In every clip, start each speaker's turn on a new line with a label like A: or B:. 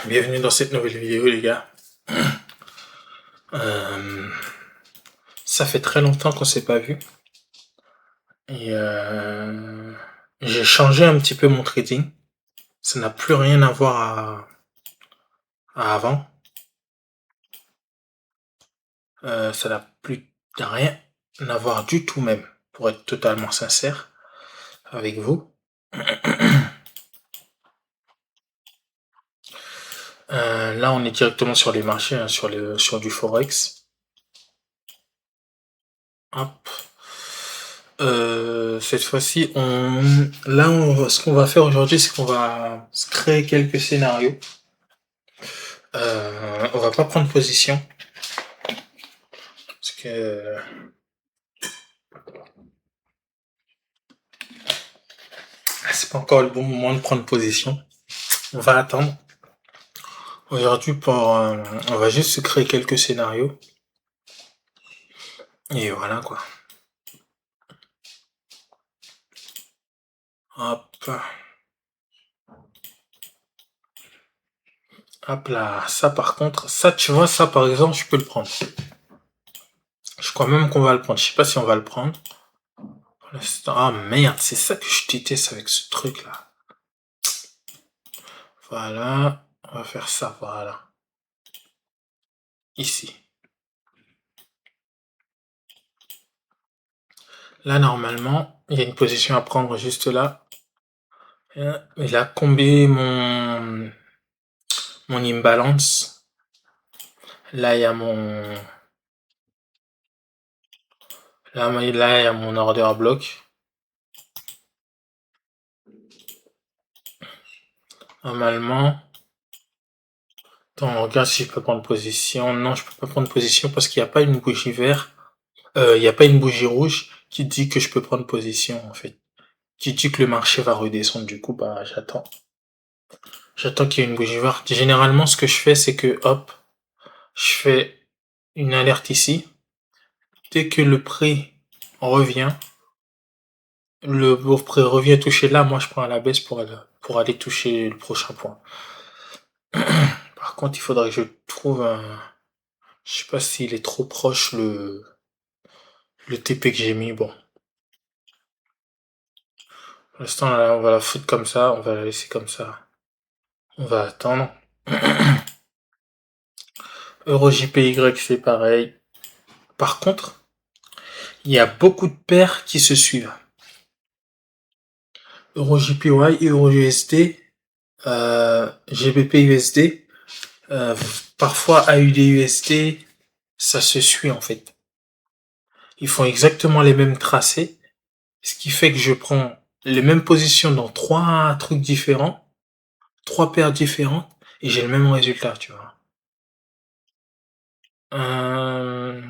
A: Bienvenue dans cette nouvelle vidéo les gars. Euh, Ça fait très longtemps qu'on s'est pas vu et j'ai changé un petit peu mon trading. Ça n'a plus rien à voir à avant. Ça n'a plus rien à voir du tout même, pour être totalement sincère avec vous. Là on est directement sur les marchés, hein, sur du forex. Hop. Cette fois-ci, ce qu'on va faire aujourd'hui, c'est qu'on va se créer quelques scénarios. On va pas prendre position parce que c'est pas encore le bon moment de prendre position. On va attendre. Aujourd'hui, on va juste se créer quelques scénarios et voilà quoi. Hop, hop là. Ça par contre, ça tu vois, ça par exemple, je peux le prendre. Je crois même qu'on va le prendre. Je sais pas si on va le prendre. Ah merde, c'est ça que je déteste avec ce truc là. Voilà, on va faire ça, voilà. Ici. Là, normalement, il y a une position à prendre juste là. Il a combé mon imbalance. Là, il y a là, il y a mon order block. Normalement, attends, on regarde si je peux prendre position. Non, je peux pas prendre position parce qu'il n'y a pas une bougie verte. Il n'y a pas une bougie rouge qui dit que je peux prendre position, en fait. Qui dit que le marché va redescendre. Du coup, bah, j'attends. J'attends qu'il y ait une bougie verte. Généralement, ce que je fais, c'est que, hop, je fais une alerte ici. Dès que le prix revient, le prix revient toucher là, moi je prends à la baisse pour aller toucher le prochain point. Par contre, il faudrait que je trouve un... Je sais pas s'il est trop proche le TP que j'ai mis. Bon, pour l'instant, là, on va la foutre comme ça, on va la laisser comme ça. On va attendre. EuroJPY, c'est pareil. Par contre, il y a beaucoup de paires qui se suivent. EuroJPY, EuroUSD, GBP-USD, parfois AUD-USD, ça se suit en fait. Ils font exactement les mêmes tracés, ce qui fait que je prends les mêmes positions dans trois trucs différents, trois paires différentes, et j'ai le même résultat, tu vois. Euh,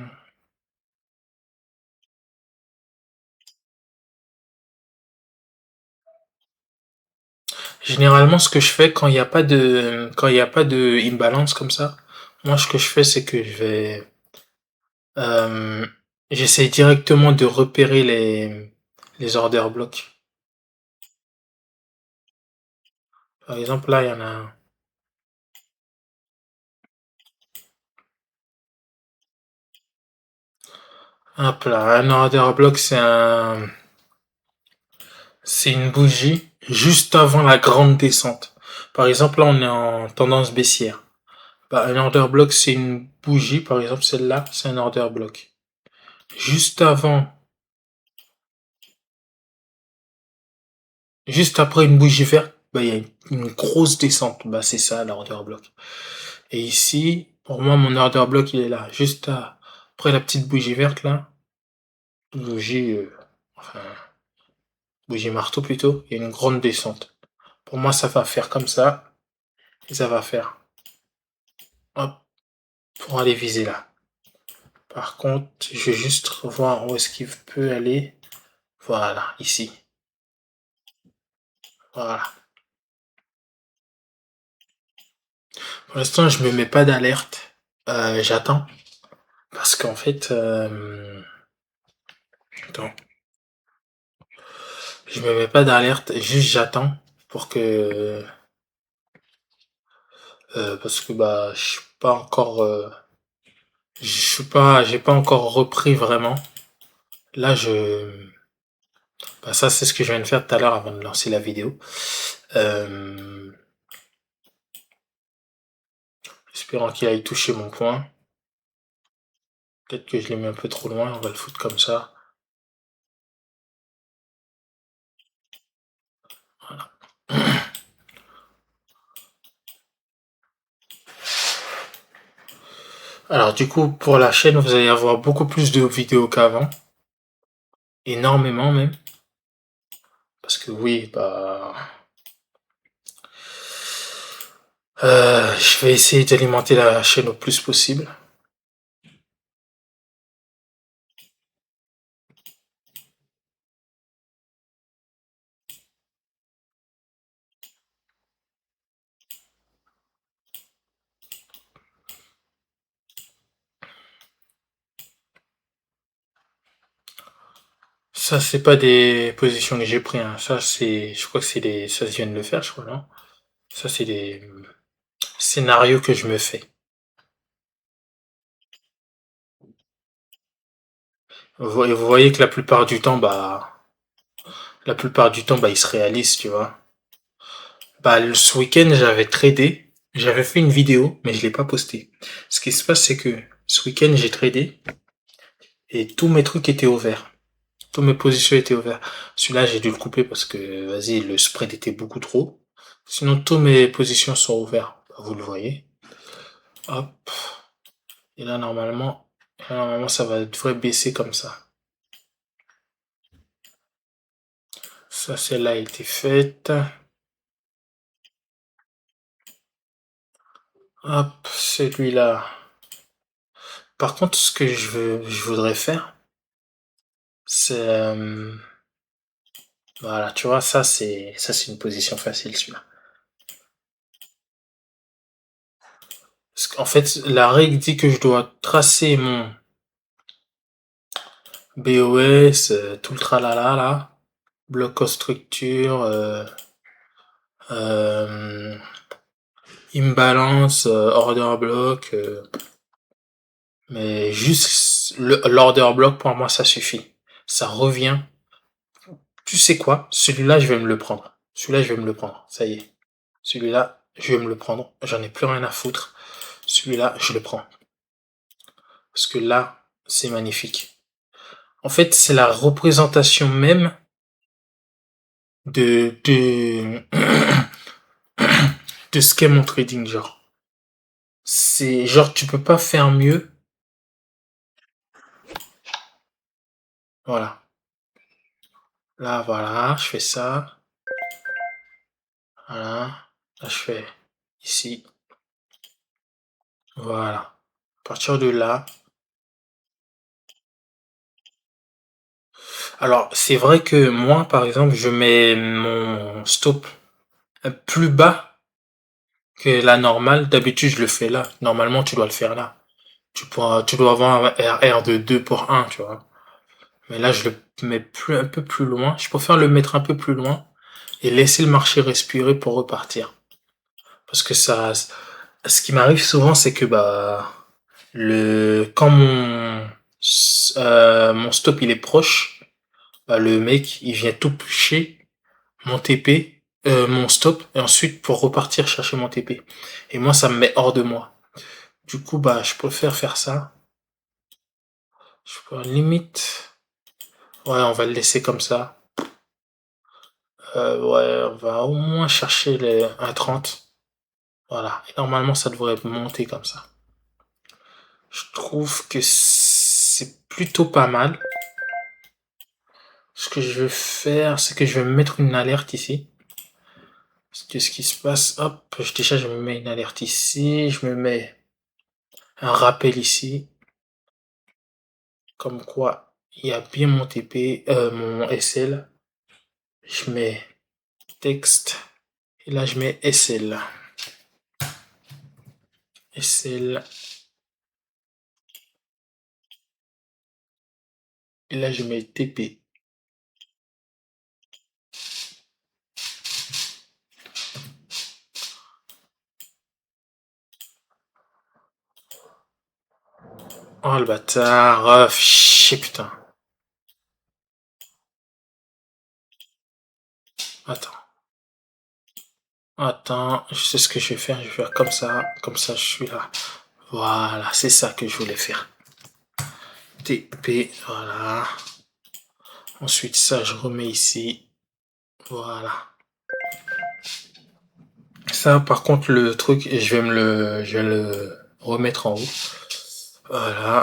A: Généralement, ce que je fais quand il y a pas de imbalance comme ça, moi, ce que je fais, c'est que euh, j'essaie directement de repérer les order blocks. Par exemple, là, il y en a un. Hop là, un order block, c'est une bougie juste avant la grande descente. Par exemple, là, on est en tendance baissière. Bah, un order block, c'est une bougie, par exemple, celle-là, c'est un order block. Juste avant, juste après une bougie verte, bah, il y a une grosse descente. Bah, c'est ça, l'order block. Et ici, pour moi, mon order block, il est là. Après la petite bougie verte, là, bougie, enfin, bougie marteau plutôt, il y a une grande descente. Pour moi, ça va faire comme ça, et ça va faire, hop, pour aller viser là. Par contre, je vais juste voir où est-ce qu'il peut aller. Voilà, ici. Voilà. Pour l'instant, je me mets pas d'alerte. J'attends. Parce qu'en fait, attends. Je me mets pas d'alerte, juste j'attends pour que parce que bah je suis pas encore, j'ai pas encore repris vraiment. Là, bah ça c'est ce que je viens de faire tout à l'heure avant de lancer la vidéo. Euh, Espérant qu'il aille toucher mon point. Peut-être que je l'ai mis un peu trop loin, on va le foutre comme ça. Voilà. Alors du coup, pour la chaîne, vous allez avoir beaucoup plus de vidéos qu'avant. Énormément même. Parce que oui, bah... je vais essayer d'alimenter la chaîne au plus possible. Ça, c'est pas des positions que j'ai pris, hein. Ça, c'est, je crois que c'est des, ça vient de le faire, je crois, non? Ça, c'est des scénarios que je me fais. Et vous voyez que la plupart du temps, bah, ils se réalisent, tu vois. Bah, ce week-end, j'avais tradé. J'avais fait une vidéo, mais je l'ai pas postée. Ce qui se passe, c'est que ce week-end, j'ai tradé et tous mes trucs étaient ouverts. Toutes mes positions étaient ouvertes. Celui-là, j'ai dû le couper parce que, vas-y, le spread était beaucoup trop. Sinon, toutes mes positions sont ouvertes. Bah, vous le voyez. Hop. Et là, normalement, ça devrait baisser comme ça. Ça, celle-là a été faite. Hop, celui-là. Par contre, ce que je voudrais faire, c'est, voilà, tu vois, ça c'est une position facile, celui-là. Parce qu'en fait, la règle dit que je dois tracer mon BOS, tout le tralala là, bloc structure, euh, imbalance, order block, mais juste l'order block pour moi ça suffit. Ça revient. Tu sais quoi? Celui-là je vais me le prendre. Celui-là je vais me le prendre. Ça y est. Celui-là je vais me le prendre. J'en ai plus rien à foutre. Celui-là je le prends. Parce que là c'est magnifique. En fait c'est la représentation même de de ce qu'est mon trading genre. C'est genre tu peux pas faire mieux. Voilà. Là voilà, je fais ça. Voilà. Là je fais ici. Voilà. À partir de là. Alors c'est vrai que moi par exemple je mets mon stop plus bas que la normale. D'habitude je le fais là. Normalement tu dois le faire là. Tu dois avoir un RR de 2 pour 1, tu vois. Mais là je le mets un peu plus loin. Je préfère le mettre un peu plus loin et laisser le marché respirer pour repartir. Parce que ça, ce qui m'arrive souvent, c'est que bah quand mon stop il est proche, bah le mec il vient tout pusher mon TP, mon stop, et ensuite pour repartir chercher mon TP. Et moi ça me met hors de moi. Du coup bah je préfère faire ça. Je peux limite, ouais on va le laisser comme ça. Ouais on va au moins chercher les 1,30. Voilà. Et normalement ça devrait monter comme ça. Je trouve que c'est plutôt pas mal. Ce que je vais faire, c'est que je vais me mettre une alerte ici. Parce que ce qui se passe, hop, déjà je me mets une alerte ici, je me mets un rappel ici, comme quoi il y a bien mon TP, mon SL. Je mets texte, et là je mets SL. SL, et là je mets TP. Oh le bâtard. Oh, chier, putain. Attends. Attends, je sais ce que je vais faire. Je vais faire comme ça. Comme ça, je suis là. Voilà, c'est ça que je voulais faire. TP, voilà. Ensuite, ça, je remets ici. Voilà. Ça, par contre, le truc, je vais le remettre en haut. Voilà.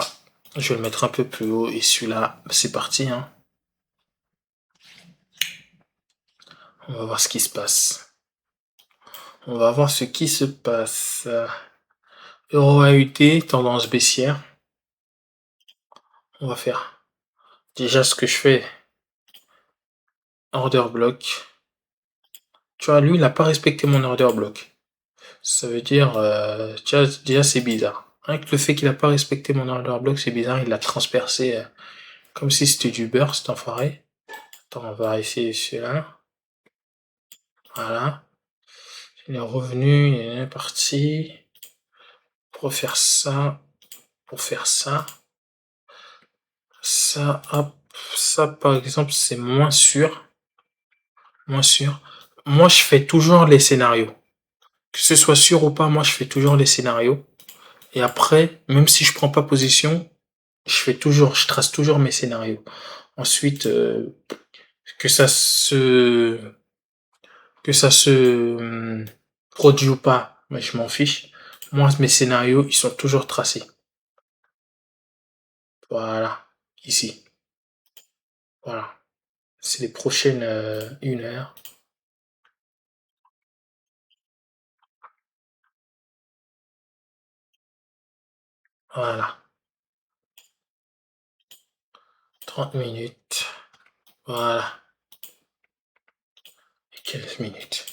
A: Je vais le mettre un peu plus haut. Et celui-là, c'est parti, hein. On va voir ce qui se passe. On va voir ce qui se passe. Euro AUT, tendance baissière. On va faire déjà ce que je fais. Order block. Tu vois, lui, il n'a pas respecté mon order block. Ça veut dire, tu vois, déjà, c'est bizarre. Rien que le fait qu'il n'a pas respecté mon order block, c'est bizarre. Il l'a transpercé comme si c'était du beurre, cet enfoiré. Attends, on va essayer celui-là. Voilà. Il est revenu, il est parti. Pour faire ça. Pour faire ça. Ça, hop. Ça, par exemple, c'est moins sûr. Moins sûr. Moi, je fais toujours les scénarios. Que ce soit sûr ou pas, moi, je fais toujours les scénarios. Et après, même si je prends pas position, je trace toujours mes scénarios. Ensuite, que ça se, que ça se produit ou pas, mais je m'en fiche. Moi, mes scénarios, ils sont toujours tracés. Voilà, ici. Voilà. C'est les prochaines 1 heure. Voilà. 30 minutes. Voilà. Et 15 minutes.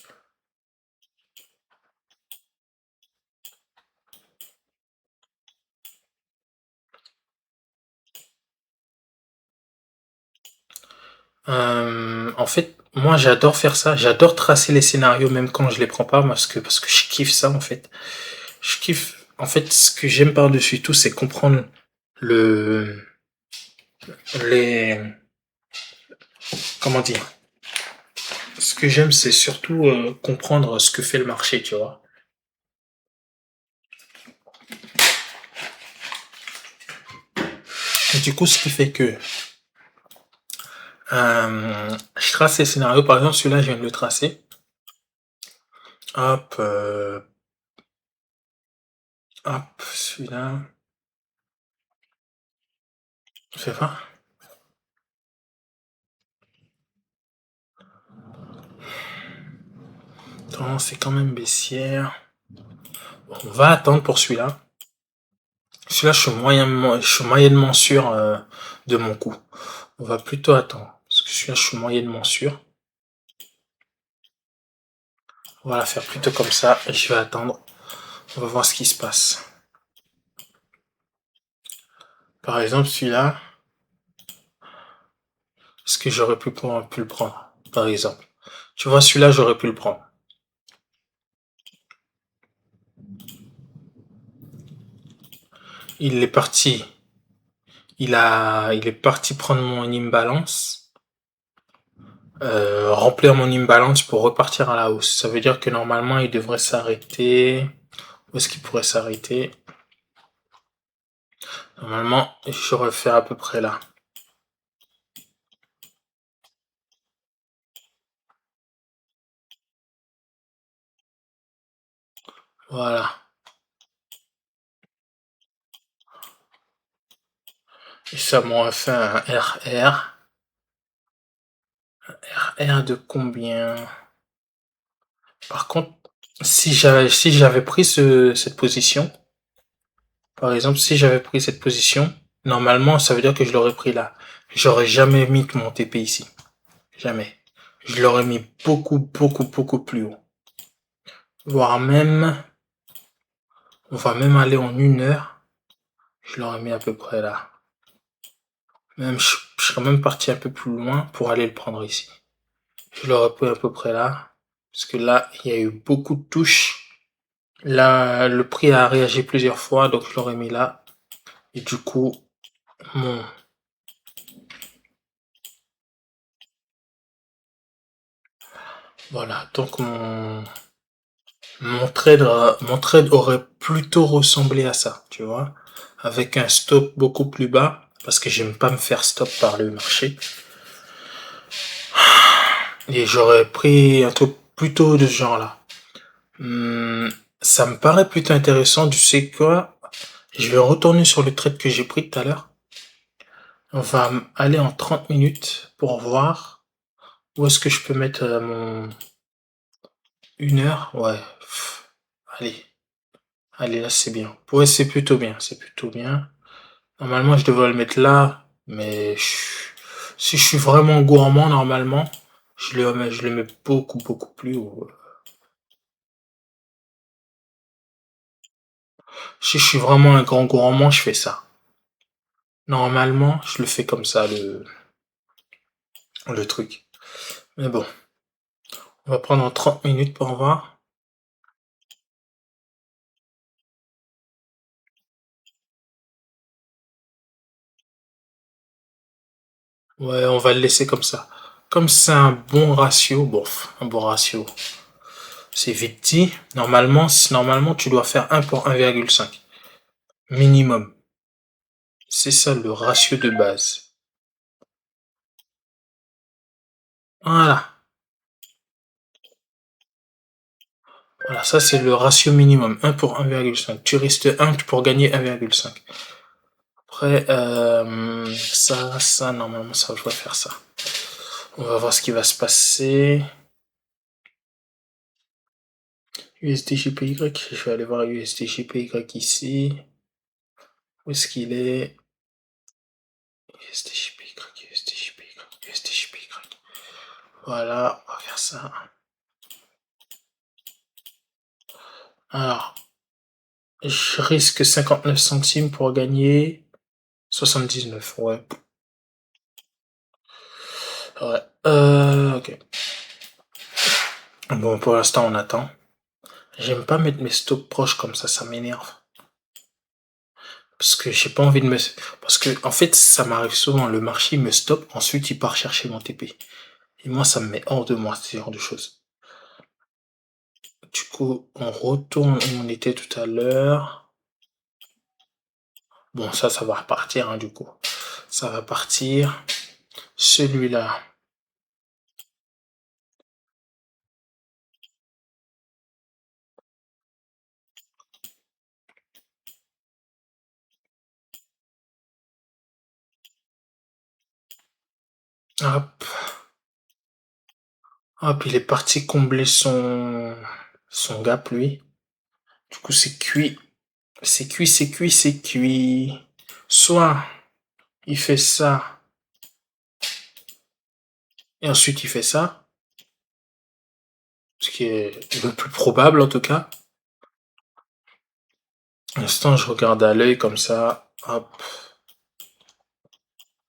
A: En fait, moi j'adore faire ça, j'adore tracer les scénarios même quand je les prends pas parce que je kiffe ça en fait. Je kiffe en fait ce que j'aime par-dessus tout c'est comprendre le les comment dire. Ce que j'aime c'est surtout comprendre ce que fait le marché, tu vois. Et du coup ce qui fait que je trace les scénarios, par exemple celui-là je viens de le tracer. Hop hop celui-là. Je sais pas. Attends, c'est quand même baissière. Bon, on va attendre pour celui-là. Celui-là, je suis moyennement sûr de mon coup. On va plutôt attendre. Parce que celui-là, je suis moyennement sûr. On va la faire plutôt comme ça. Et je vais attendre. On va voir ce qui se passe. Par exemple, celui-là. Est-ce que j'aurais pu le prendre? Par exemple. Tu vois, celui-là, j'aurais pu le prendre. Il est parti. Il est parti prendre mon imbalance. Remplir mon imbalance pour repartir à la hausse. Ça veut dire que normalement, il devrait s'arrêter. Où est-ce qu'il pourrait s'arrêter? Normalement, j'aurais fait à peu près là. Voilà. Et ça m'aurait fait un RR. RR de combien? Par contre, si j'avais pris cette position, par exemple, si j'avais pris cette position, normalement, ça veut dire que je l'aurais pris là. J'aurais jamais mis mon TP ici. Jamais. Je l'aurais mis beaucoup, beaucoup, beaucoup plus haut. Voire même, on va même aller en 1 heure. Je l'aurais mis à peu près là. Même, je serais même parti un peu plus loin pour aller le prendre ici. Je l'aurais pris à peu près là. Parce que là, il y a eu beaucoup de touches. Là, le prix a réagi plusieurs fois, donc je l'aurais mis là. Et du coup, mon, voilà, donc mon trade aurait plutôt ressemblé à ça, tu vois, avec un stop beaucoup plus bas, parce que j'aime pas me faire stop par le marché. Et j'aurais pris un truc plutôt de ce genre-là. Ça me paraît plutôt intéressant, tu sais quoi? Je vais retourner sur le trade que j'ai pris tout à l'heure. On va aller en 30 minutes pour voir où est-ce que je peux mettre mon 1 heure. Ouais. Allez. Allez, là, c'est bien. Ouais, c'est plutôt bien. C'est plutôt bien. Normalement, je devrais le mettre là. Mais si je suis vraiment gourmand, normalement, je le mets beaucoup, beaucoup plus haut. Si je suis vraiment un grand gourmand, je fais ça. Normalement, je le fais comme ça, le truc. Mais bon, on va prendre 30 minutes pour voir. Ouais, on va le laisser comme ça. Comme c'est un bon ratio, bon, un bon ratio, c'est vite dit. Normalement, tu dois faire 1 pour 1,5. Minimum. C'est ça le ratio de base. Voilà. Voilà, ça c'est le ratio minimum. 1 pour 1,5. Tu restes 1 pour gagner 1,5. Après, ça, normalement, ça, je dois faire ça. On va voir ce qui va se passer. USDJPY, je vais aller voir USDJPY ici. Où est-ce qu'il est? USDJPY, USDJPY, USDJPY. Voilà, on va faire ça. Alors, je risque 59 centimes pour gagner 79, ouais. Ouais, ok. Bon, pour l'instant, on attend. J'aime pas mettre mes stops proches comme ça m'énerve. Parce que j'ai pas envie de me... Parce que, en fait, ça m'arrive souvent, le marché me stoppe, ensuite il part chercher mon TP. Et moi, ça me met hors de moi, ce genre de choses. Du coup, on retourne où on était tout à l'heure. Bon, ça va repartir, hein, du coup. Ça va partir. Celui-là. Hop. Hop, il est parti combler son gap, lui. Du coup, c'est cuit. C'est cuit, c'est cuit, c'est cuit. Soit il fait ça, et ensuite il fait ça. Ce qui est le plus probable, en tout cas. L'instant, je regarde à l'œil comme ça. Hop.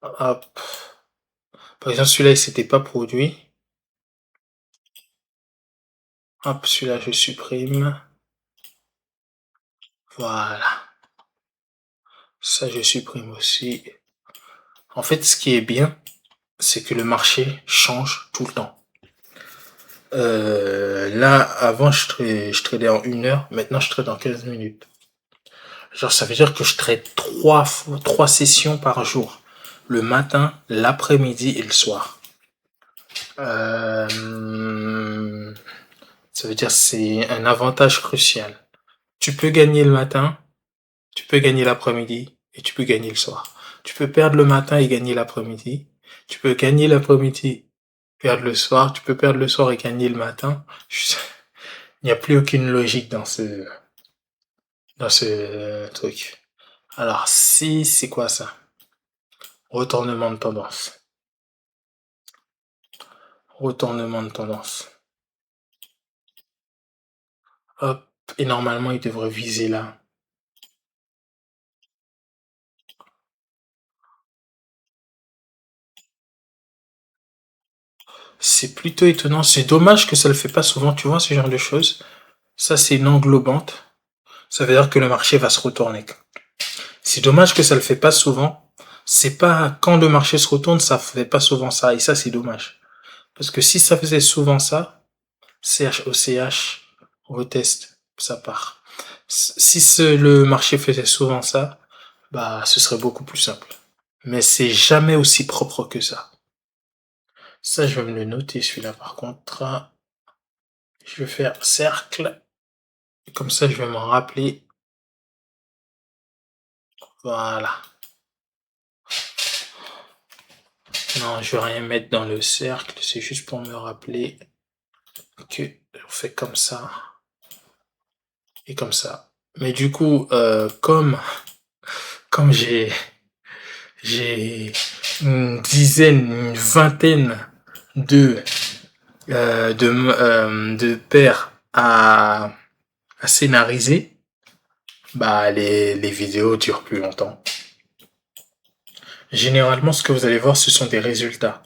A: Hop. Par exemple, celui-là, il s'était pas produit. Hop, celui-là, je supprime. Voilà. Ça, je supprime aussi. En fait, ce qui est bien, c'est que le marché change tout le temps. Là, avant, je tradais en 1 heure. Maintenant, je trade en 15 minutes. Genre, ça veut dire que je trade trois sessions par jour. Le matin, l'après-midi et le soir. Ça veut dire que c'est un avantage crucial. Tu peux gagner le matin, tu peux gagner l'après-midi et tu peux gagner le soir. Tu peux perdre le matin et gagner l'après-midi. Tu peux gagner l'après-midi, perdre le soir. Tu peux perdre le soir et gagner le matin. Il n'y a plus aucune logique dans ce truc. Alors, si, c'est quoi ça? Retournement de tendance. Retournement de tendance. Hop. Et normalement, il devrait viser là. C'est plutôt étonnant. C'est dommage que ça le fait pas souvent, tu vois, ce genre de choses. Ça, c'est une englobante. Ça veut dire que le marché va se retourner. C'est dommage que ça le fait pas souvent. C'est pas quand le marché se retourne, ça fait pas souvent ça. Et ça, c'est dommage. Parce que si ça faisait souvent ça, CHOCH, retest, ça part. Si le marché faisait souvent ça, bah, ce serait beaucoup plus simple. Mais c'est jamais aussi propre que ça. Ça, je vais me le noter, celui-là, par contre. Je vais faire cercle. Comme ça, je vais m'en rappeler. Voilà. Non, je vais rien mettre dans le cercle. C'est juste pour me rappeler que on fait comme ça et comme ça. Mais du coup, comme j'ai une dizaine, une vingtaine de de paires à scénariser, bah les vidéos durent plus longtemps. Généralement, ce que vous allez voir, ce sont des résultats.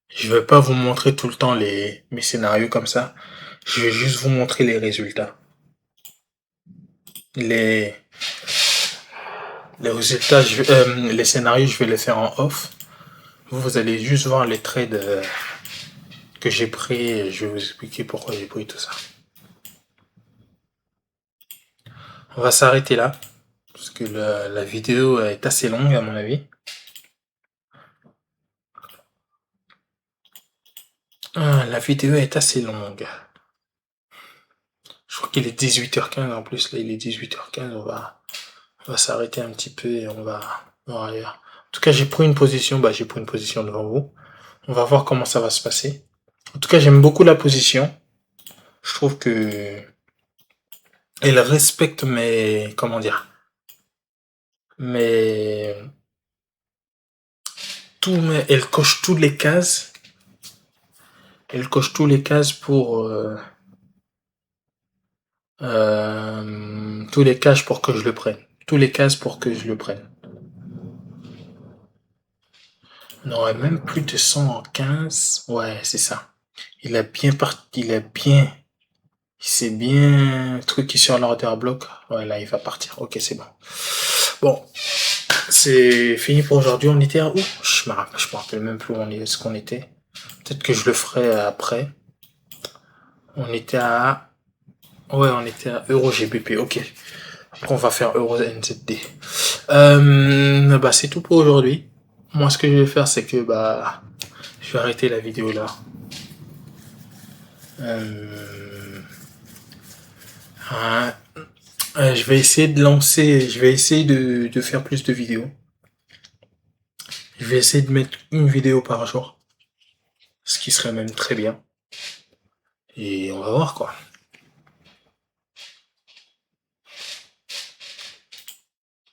A: Je vais pas vous montrer tout le temps mes scénarios comme ça. Je vais juste vous montrer les résultats. Les, les résultats, les scénarios, je vais les faire en off. Vous allez juste voir les trades que j'ai pris et je vais vous expliquer pourquoi j'ai pris tout ça. On va s'arrêter là, parce que la vidéo est assez longue à mon avis. La vidéo est assez longue. Je crois qu'il est 18h15 en plus, là il est 18h15, on va s'arrêter un petit peu et on va voir ailleurs. En tout cas, j'ai pris une position, j'ai pris une position devant vous. On va voir comment ça va se passer. En tout cas, j'aime beaucoup la position. Je trouve que elle respecte comment dire, mes, elle coche toutes les cases. Elle coche tous les cases pour, tous les cases pour que je le prenne. Tous les cases pour que je le prenne. On aurait même plus de 115. Ouais, c'est ça. Il a bien parti, il s'est bien truqué sur l'order block. Ouais, là, il va partir. Ok, c'est bon. Bon. C'est fini pour aujourd'hui. On était à où? Je me rappelle même plus où ce qu'on était. Peut-être que je le ferai après. On était à, ouais, on était à EuroGBP. Ok. Après, on va faire EuroNZD. C'est tout pour aujourd'hui. Moi, ce que je vais faire, c'est que, je vais arrêter la vidéo là. Je vais essayer de faire plus de vidéos. Je vais essayer de mettre une vidéo par jour. Ce qui serait même très bien. Et on va voir quoi.